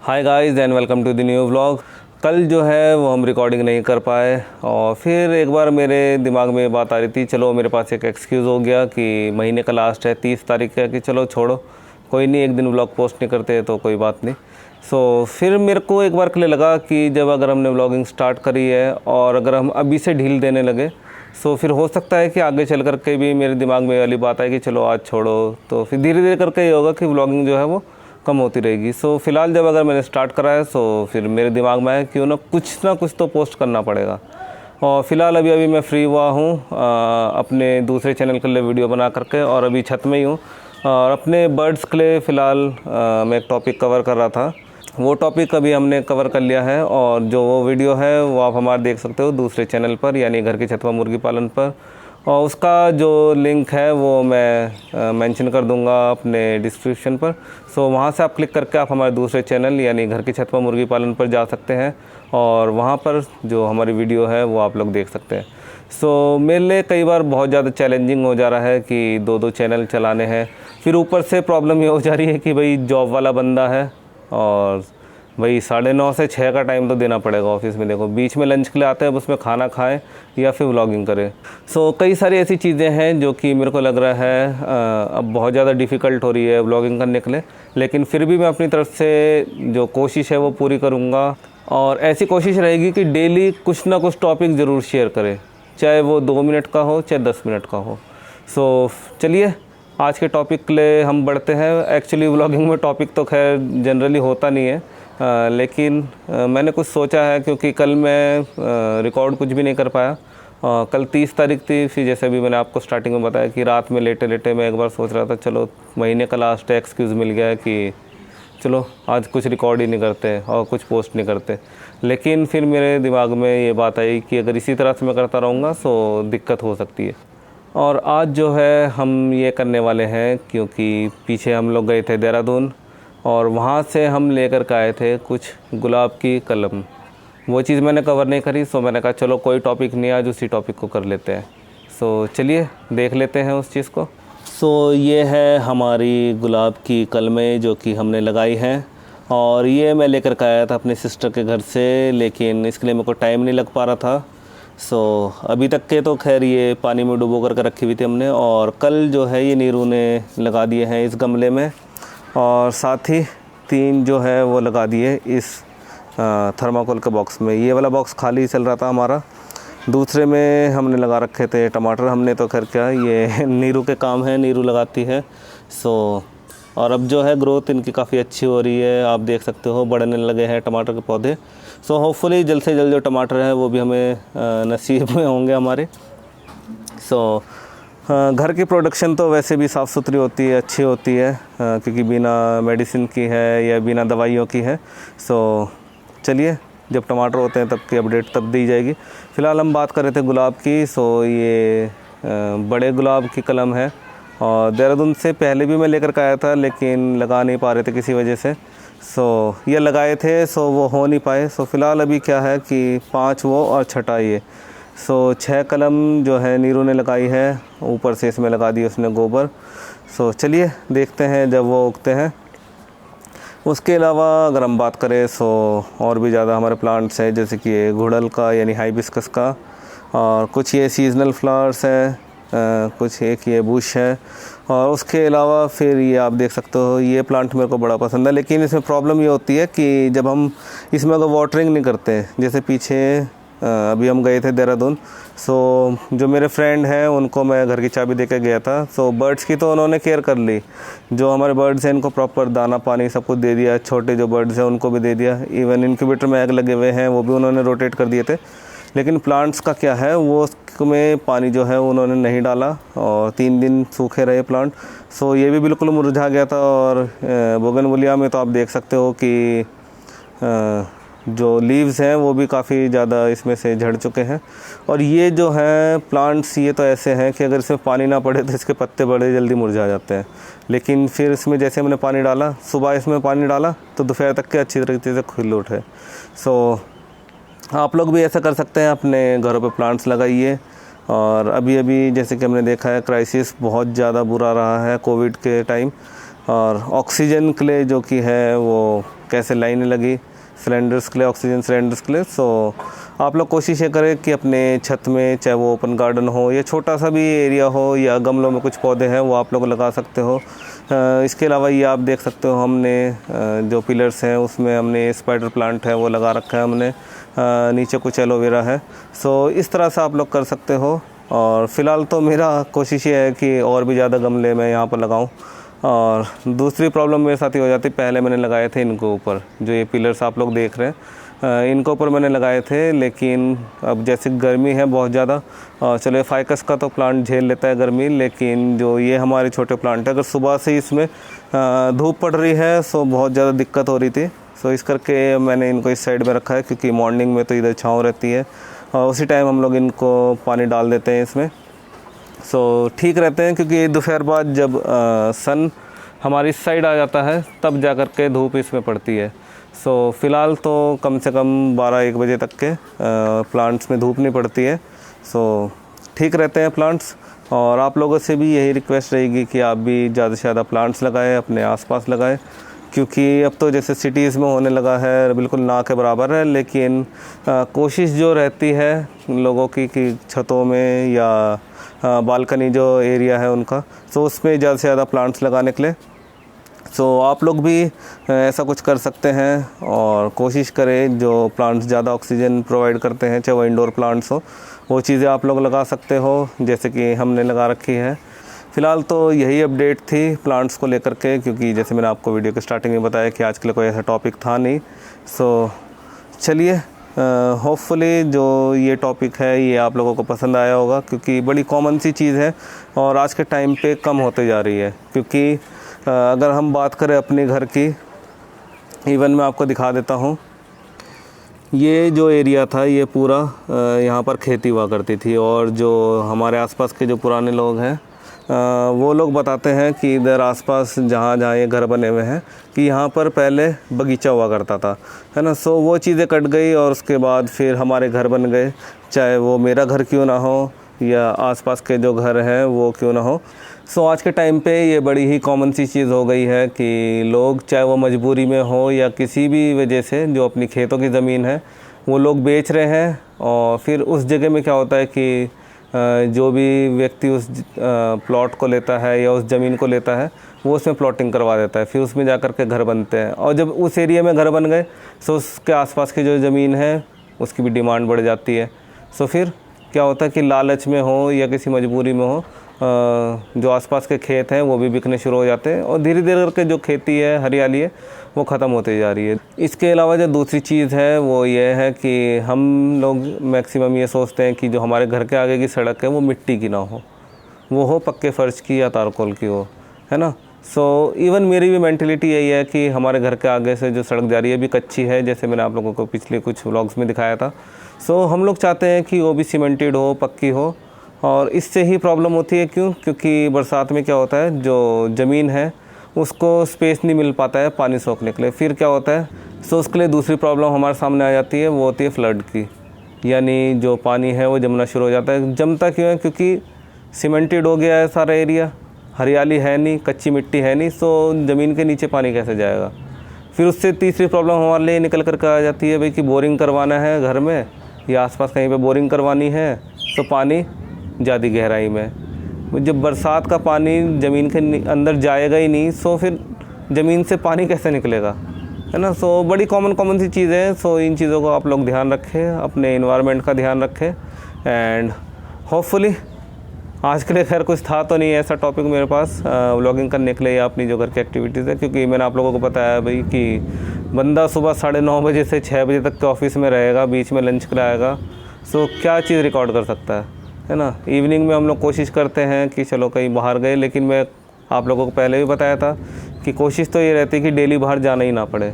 Hi guys and welcome to the new vlog. कल जो है वो हम रिकॉर्डिंग नहीं कर पाए और फिर एक बार मेरे दिमाग में बात आ रही थी, चलो मेरे पास एक एक्सक्यूज़ हो गया कि महीने का लास्ट है 30 तारीख है कि चलो छोड़ो कोई नहीं, एक दिन व्लॉग पोस्ट नहीं करते तो कोई बात नहीं। फिर मेरे को एक बार के लिए लगा कि जब अगर हमने व्लॉगिंग स्टार्ट करी है और अगर हम अभी से ढील देने लगे फिर हो सकता है कि आगे चल कर के भी मेरे दिमाग में वाली बात आए कि चलो आज छोड़ो, तो फिर धीरे धीरे करके ये होगा कि व्लॉगिंग जो है वो कम होती रहेगी। फ़िलहाल जब अगर मैंने स्टार्ट करा है फिर मेरे दिमाग में है क्यों ना कुछ तो पोस्ट करना पड़ेगा। और फ़िलहाल अभी मैं फ्री हुआ हूँ अपने दूसरे चैनल के लिए वीडियो बना करके, और अभी छत में ही हूँ और अपने बर्ड्स के लिए फ़िलहाल मैं एक टॉपिक कवर कर रहा था। वो टॉपिक अभी हमने कवर कर लिया है और जो वो वीडियो है वो आप हमारे देख सकते हो दूसरे चैनल पर, यानी घर की छत पर मुर्गी पालन पर, और उसका जो लिंक है वो मैं मेंशन कर दूंगा अपने डिस्क्रिप्शन पर। वहाँ से आप क्लिक करके आप हमारे दूसरे चैनल यानी घर की छत पर मुर्गी पालन पर जा सकते हैं और वहाँ पर जो हमारी वीडियो है वो आप लोग देख सकते हैं। मेरे लिए कई बार बहुत ज़्यादा चैलेंजिंग हो जा रहा है कि दो चैनल चलाने हैं। फिर ऊपर से प्रॉब्लम ये हो जा रही है कि भाई जॉब वाला बंदा है और भाई 9:30 से 6 का टाइम तो देना पड़ेगा ऑफिस में। देखो बीच में लंच के लिए आते हैं, अब उसमें खाना खाएं या फिर व्लॉगिंग करें। कई सारी ऐसी चीज़ें हैं जो कि मेरे को लग रहा है अब बहुत ज़्यादा डिफ़िकल्ट हो रही है व्लॉगिंग करने के लिए, लेकिन फिर भी मैं अपनी तरफ से जो कोशिश है वो पूरी करूँगा। और ऐसी कोशिश रहेगी कि डेली कुछ ना कुछ टॉपिक ज़रूर शेयर करें, चाहे वो 2 मिनट का हो चाहे 10 मिनट का हो। चलिए आज के टॉपिक के लिए हम बढ़ते हैं। एक्चुअली व्लॉगिंग में टॉपिक तो खैर जनरली होता नहीं है, लेकिन मैंने कुछ सोचा है क्योंकि कल मैं रिकॉर्ड कुछ भी नहीं कर पाया। कल 30 तारीख थी, फिर जैसे अभी मैंने आपको स्टार्टिंग में बताया कि रात में लेटे लेटे मैं एक बार सोच रहा था चलो महीने का लास्ट एक्सक्यूज़ मिल गया है कि चलो आज कुछ रिकॉर्ड ही नहीं करते और कुछ पोस्ट नहीं करते। लेकिन फिर मेरे दिमाग में ये बात आई कि अगर इसी तरह से मैं करता रहूँगा तो दिक्कत हो सकती है। और आज जो है हम ये करने वाले हैं क्योंकि पीछे हम लोग गए थे देहरादून और वहाँ से हम लेकर के आए थे कुछ गुलाब की कलम। वो चीज़ मैंने कवर नहीं करी, मैंने कहा चलो कोई टॉपिक नहीं, आज उसी टॉपिक को कर लेते हैं। चलिए देख लेते हैं उस चीज़ को। ये है हमारी गुलाब की कलमें जो कि हमने लगाई हैं और ये मैं लेकर के आया था अपने सिस्टर के घर से, लेकिन इसके लिए मेरे को टाइम नहीं लग पा रहा था। अभी तक के तो खैर ये पानी में डुबो कर रखी हुई थी हमने, और कल जो है ये नीरू ने लगा दिए हैं इस गमले में, और साथ ही 3 जो है वो लगा दिए इस थर्माकोल के बॉक्स में। ये वाला बॉक्स खाली चल रहा था हमारा, दूसरे में हमने लगा रखे थे टमाटर। हमने तो खैर क्या ये नीरू के काम है, नीरू लगाती है। और अब जो है ग्रोथ इनकी काफ़ी अच्छी हो रही है, आप देख सकते हो बढ़ने लगे हैं टमाटर के पौधे। होपफुली जल्द से जल्द जो टमाटर है वो भी हमें नसीब में होंगे हमारे। घर की प्रोडक्शन तो वैसे भी साफ़ सुथरी होती है, अच्छी होती है, क्योंकि बिना मेडिसिन की है या बिना दवाइयों की है। चलिए जब टमाटर होते हैं तब की अपडेट तब दी जाएगी। फ़िलहाल हम बात कर रहे थे गुलाब की। ये बड़े गुलाब की कलम है और देहरादून से पहले भी मैं लेकर के आया था, लेकिन लगा नहीं पा रहे थे किसी वजह से। ये लगाए थे वो हो नहीं पाए। फ़िलहाल अभी क्या है कि 5 वो और छठा ये। 6 कलम जो है नीरू ने लगाई है, ऊपर से इसमें लगा दी उसने गोबर। चलिए देखते हैं जब वो उगते हैं। उसके अलावा अगर हम बात करें और भी ज़्यादा हमारे प्लांट्स हैं, जैसे कि ये गुड़हल का यानी हाइबिस्कस का, और कुछ ये सीजनल फ्लावर्स हैं, कुछ एक ये बुश है, और उसके अलावा फिर ये आप देख सकते हो ये प्लांट मेरे को बड़ा पसंद है। लेकिन इसमें प्रॉब्लम ये होती है कि जब हम इसमें अगर वाटरिंग नहीं करते, जैसे पीछे अभी हम गए थे देहरादून, जो मेरे फ्रेंड हैं उनको मैं घर की चाबी दे के गया था। बर्ड्स की तो उन्होंने केयर कर ली, जो हमारे बर्ड्स हैं इनको प्रॉपर दाना पानी सब कुछ दे दिया, छोटे जो बर्ड्स हैं उनको भी दे दिया, इवन इनक्यूबेटर में एग लगे हुए हैं वो भी उन्होंने रोटेट कर दिए थे। लेकिन प्लांट्स का क्या है, वो उसमें पानी जो है उन्होंने नहीं डाला और 3 दिन सूखे रहे प्लांट। ये भी बिल्कुल मुरझा गया था। और बोगनविलिया में तो आप देख सकते हो कि जो लीव्स हैं वो भी काफ़ी ज़्यादा इसमें से झड़ चुके हैं। और ये जो है प्लांट्स ये तो ऐसे हैं कि अगर इसमें पानी ना पड़े तो इसके पत्ते बड़े जल्दी मुरझा जाते हैं। लेकिन फिर इसमें जैसे हमने पानी डाला, सुबह इसमें पानी डाला तो दोपहर तक के अच्छी तरीके से खिल उठे। आप लोग भी ऐसा कर सकते हैं, अपने घरों पे प्लांट्स लगाइए। और अभी जैसे कि हमने देखा है क्राइसिस बहुत ज़्यादा बुरा रहा है कोविड के टाइम, और ऑक्सीजन के लिए जो कि है वो कैसे लाइनें लगी सिलेंडर्स के लिए, ऑक्सीजन सिलेंडर्स के लिए। सो आप लोग कोशिश ये करें कि अपने छत में, चाहे वो ओपन गार्डन हो या छोटा सा भी एरिया हो या गमलों में कुछ पौधे हैं वो आप लोग लगा सकते हो। इसके अलावा ये आप देख सकते हो हमने जो पिलर्स हैं उसमें हमने स्पाइडर प्लांट है वो लगा रखा है हमने, नीचे कुछ एलोवेरा है। सो इस तरह से आप लोग कर सकते हो। और फ़िलहाल तो मेरा कोशिश ये है कि और भी ज़्यादा गमले मैं यहाँ पर लगाऊँ। और दूसरी प्रॉब्लम मेरे साथ ही हो जाती, पहले मैंने लगाए थे इनके ऊपर, जो ये पिलर्स आप लोग देख रहे हैं इनके ऊपर मैंने लगाए थे, लेकिन अब जैसे गर्मी है बहुत ज़्यादा, चलो फाइकस का तो प्लांट झेल लेता है गर्मी, लेकिन जो ये हमारे छोटे प्लांट है अगर सुबह से इसमें धूप पड़ रही है सो बहुत ज़्यादा दिक्कत हो रही थी। सो इस करके मैंने इनको इस साइड में रखा है, क्योंकि मॉर्निंग में तो इधर छाँव रहती है और उसी टाइम हम लोग इनको पानी डाल देते हैं इसमें। सो ठीक रहते हैं, क्योंकि दोपहर बाद जब सन हमारी इस साइड आ जाता है तब जा कर के धूप इसमें पड़ती है। सो फ़िलहाल तो कम से कम 12-1 बजे तक के प्लांट्स में धूप नहीं पड़ती है। सो ठीक रहते हैं प्लांट्स। और आप लोगों से भी यही रिक्वेस्ट रहेगी कि आप भी ज़्यादा से ज़्यादा प्लांट्स लगाएं, अपने आसपास लगाएं, क्योंकि अब तो जैसे सिटीज़ में होने लगा है बिल्कुल ना के बराबर है, लेकिन कोशिश जो रहती है लोगों की कि छतों में या बालकनी जो एरिया है उनका, सो उसमें ज़्यादा से ज़्यादा प्लांट्स लगाने के लिए। सो आप लोग भी ऐसा कुछ कर सकते हैं और कोशिश करें जो प्लांट्स ज़्यादा ऑक्सीजन प्रोवाइड करते हैं, चाहे वो इंडोर प्लांट्स हो, वो चीज़ें आप लोग लगा सकते हो, जैसे कि हमने लगा रखी है। फ़िलहाल तो यही अपडेट थी प्लांट्स को लेकर के, क्योंकि जैसे मैंने आपको वीडियो के स्टार्टिंग में बताया कि आज के लिए कोई ऐसा टॉपिक था नहीं। सो चलिए, होपफुली जो ये टॉपिक है ये आप लोगों को पसंद आया होगा, क्योंकि बड़ी कॉमन सी चीज़ है और आज के टाइम पे कम होते जा रही है। क्योंकि अगर हम बात करें अपने घर की, इवन मैं आपको दिखा देता हूँ, ये जो एरिया था ये पूरा यहाँ पर खेती हुआ करती थी, और जो हमारे आसपास के जो पुराने लोग हैं वो लोग बताते हैं कि इधर आसपास जहाँ जहाँ ये घर बने हुए हैं कि यहाँ पर पहले बगीचा हुआ करता था, है ना। सो वो चीज़ें कट गई और उसके बाद फिर हमारे घर बन गए, चाहे वो मेरा घर क्यों ना हो या आसपास के जो घर हैं वो क्यों ना हो। सो आज के टाइम पे ये बड़ी ही कॉमन सी चीज़ हो गई है कि लोग, चाहे वो मजबूरी में हो या किसी भी वजह से, जो अपनी खेतों की ज़मीन है वो लोग बेच रहे हैं। और फिर उस जगह में क्या होता है कि जो भी व्यक्ति उस प्लॉट को लेता है या उस ज़मीन को लेता है वो उसमें प्लॉटिंग करवा देता है, फिर उसमें जा कर के घर बनते हैं। और जब उस एरिया में घर बन गए तो उसके आसपास की जो ज़मीन है उसकी भी डिमांड बढ़ जाती है। सो फिर क्या होता है कि लालच में हो या किसी मजबूरी में हो, जो आसपास के खेत हैं वो भी बिकने शुरू हो जाते हैं और धीरे धीरे करके जो खेती है, हरियाली है, वो ख़त्म होती जा रही है। इसके अलावा जो दूसरी चीज़ है वो ये है कि हम लोग मैक्सिमम ये सोचते हैं कि जो हमारे घर के आगे की सड़क है वो मिट्टी की ना हो, वो हो पक्के फ़र्श की या तारकोल की हो, है ना। सो इवन मेरी भी मेंटलिटी यही है कि हमारे घर के आगे से जो सड़क जा रही है अभी कच्ची है, जैसे मैंने आप लोगों को पिछले कुछ व्लॉग्स में दिखाया था। सो हम लोग चाहते हैं कि वो भी सीमेंटेड हो, पक्की हो। और इससे ही प्रॉब्लम होती है, क्यों? क्योंकि बरसात में क्या होता है, जो ज़मीन है उसको स्पेस नहीं मिल पाता है पानी सोखने के लिए। फिर क्या होता है, सो उसके लिए दूसरी प्रॉब्लम हमारे सामने आ जाती है, वो होती है फ्लड की। यानी जो पानी है वो जमना शुरू हो जाता है। जमता क्यों है? क्योंकि सीमेंटेड हो गया है सारा एरिया, हरियाली है नहीं, कच्ची मिट्टी है नहीं, सो ज़मीन के नीचे पानी कैसे जाएगा। फिर उससे तीसरी प्रॉब्लम हमारे लिए निकल कर आ जाती है भाई कि बोरिंग करवाना है घर में या आसपास कहीं पे बोरिंग करवानी है, तो पानी ज़्यादा गहराई में। जब बरसात का पानी ज़मीन के अंदर जाएगा ही नहीं, सो फिर ज़मीन से पानी कैसे निकलेगा, है ना। सो बड़ी कॉमन सी चीज़ है। सो इन चीज़ों को आप लोग ध्यान रखें, अपने इन्वायरमेंट का ध्यान रखें। एंड होपफुली आज के लिए खैर कुछ था तो नहीं ऐसा टॉपिक मेरे पास व्लॉगिंग करने के लिए या अपनी जो घर की एक्टिविटीज़ है, क्योंकि मैंने आप लोगों को बताया भाई कि बंदा सुबह 9:30 बजे से 6 बजे तक के ऑफिस में रहेगा, बीच में लंच कराएगा, सो क्या चीज़ रिकॉर्ड कर सकता है ना। इवनिंग में हम लोग कोशिश करते हैं कि चलो कहीं बाहर गए, लेकिन मैं आप लोगों को पहले भी बताया था कि कोशिश तो ये रहती है कि डेली बाहर जाना ही ना पड़े।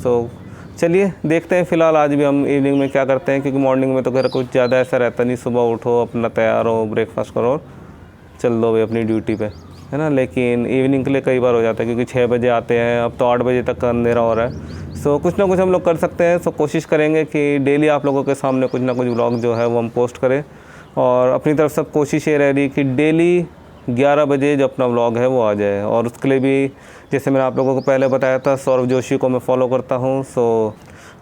सो चलिए देखते हैं फ़िलहाल आज भी हम इवनिंग में क्या करते हैं, क्योंकि मॉर्निंग में तो घर कुछ ज़्यादा ऐसा रहता नहीं, सुबह उठो अपना तैयार हो, ब्रेकफास्ट करो और चल दो भाई अपनी ड्यूटी पे, है ना। लेकिन इवनिंग के लिए कई बार हो जाता है, क्योंकि 6 बजे आते हैं, अब तो 8 बजे तक का अंधेरा हो रहा है। सो कुछ ना कुछ हम लोग कर सकते हैं। सो कोशिश करेंगे कि डेली आप लोगों के सामने कुछ ना कुछ व्लॉग जो है वो हम पोस्ट करें, और अपनी तरफ से कोशिश ये रह रही कि डेली 11 बजे जो अपना व्लॉग है वो आ जाए। और उसके लिए भी जैसे मैंने आप लोगों को पहले बताया था, सौरभ जोशी को मैं फॉलो करता हूँ। सो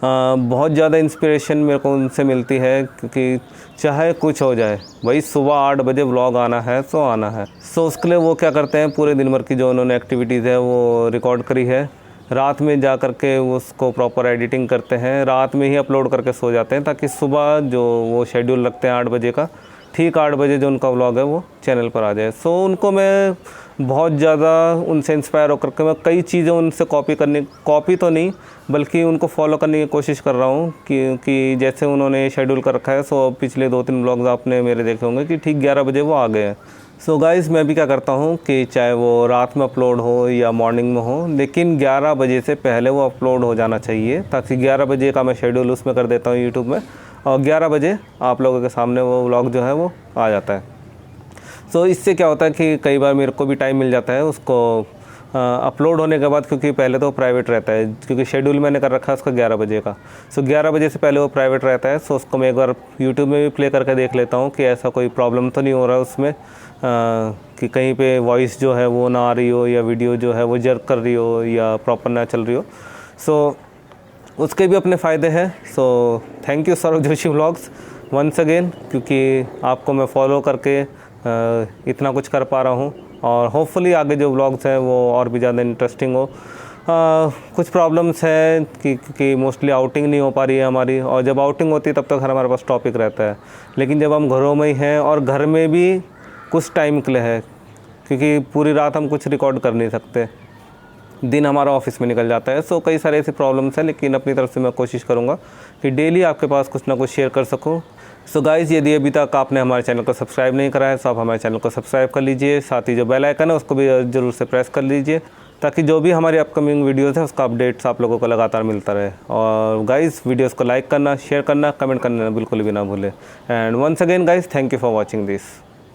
बहुत ज़्यादा इंस्पिरेशन मेरे को उनसे मिलती है, क्योंकि चाहे कुछ हो जाए भाई सुबह 8 बजे व्लॉग आना है तो आना है। सो उसके लिए वो क्या करते हैं, पूरे दिन भर की जो उन्होंने एक्टिविटीज़ है वो रिकॉर्ड करी है, रात में जा कर के उसको प्रॉपर एडिटिंग करते हैं, रात में ही अपलोड करके सो जाते हैं, ताकि सुबह जो वो शेड्यूल रखते हैं 8 बजे का, ठीक 8 बजे जो उनका व्लॉग है वो चैनल पर आ जाए। सो उनको मैं बहुत ज़्यादा उनसे इंस्पायर होकर के मैं कई चीज़ें उनसे कॉपी तो नहीं बल्कि उनको फॉलो करने की कोशिश कर रहा हूँ, कि जैसे उन्होंने शेड्यूल कर रखा है। सो पिछले 2-3 व्लॉग्स आपने मेरे देखे होंगे कि ठीक 11 बजे वो आ गए हैं। सो गाइस मैं भी क्या करता हूँ कि चाहे वो रात में अपलोड हो या मॉर्निंग में हो, लेकिन 11 बजे से पहले वो अपलोड हो जाना चाहिए, ताकि 11 बजे का मैं शेड्यूल उसमें कर देता हूँ यूट्यूब में, और 11 बजे आप लोगों के सामने वो व्लॉग जो है वो आ जाता है। सो इससे क्या होता है कि कई बार मेरे को भी टाइम मिल जाता है उसको अपलोड होने के बाद, क्योंकि पहले तो प्राइवेट रहता है, क्योंकि शेड्यूल मैंने कर रखा है उसका 11 बजे का। सो 11 बजे से पहले वो प्राइवेट रहता है। सो उसको मैं एक बार यूट्यूब में भी प्ले करके देख लेता हूँ कि ऐसा कोई प्रॉब्लम तो नहीं हो रहा है उसमें, कि कहीं पे वॉइस जो है वो ना आ रही हो, या वीडियो जो है वो जर्क कर रही हो, या प्रॉपर ना चल रही हो। सो उसके भी अपने फ़ायदे हैं। So thank you Saurabh Joshi vlogs once again, क्योंकि आपको मैं फॉलो करके इतना कुछ कर पा रहा हूँ, और होपफुली आगे जो व्लॉग्स हैं वो और भी ज़्यादा इंटरेस्टिंग हो। कुछ प्रॉब्लम्स हैं कि मोस्टली आउटिंग नहीं हो पा रही है हमारी, और जब आउटिंग होती है तब तक हमारे पास टॉपिक रहता है, लेकिन जब हम घरों में ही हैं, और घर में भी कुछ टाइम के लिए है, क्योंकि पूरी रात हम कुछ रिकॉर्ड कर नहीं सकते, दिन हमारा ऑफिस में निकल जाता है। सो कई सारे ऐसे प्रॉब्लम्स हैं, लेकिन अपनी तरफ से मैं कोशिश करूँगा कि डेली आपके पास कुछ ना कुछ शेयर कर सकूँ। सो गाइज़ यदि अभी तक आपने हमारे चैनल को सब्सक्राइब नहीं करा है तो आप हमारे चैनल को सब्सक्राइब कर लीजिए, साथ ही जो बेल आइकन है उसको भी ज़रूर से प्रेस कर लीजिए, ताकि जो भी हमारी अपकमिंग वीडियोज़ है उसका अपडेट्स आप लोगों को लगातार मिलता रहे। और गाइज़ वीडियोज़ को लाइक करना, शेयर करना, कमेंट करना बिल्कुल भी ना भूलें। And once again guys thank you for watching this.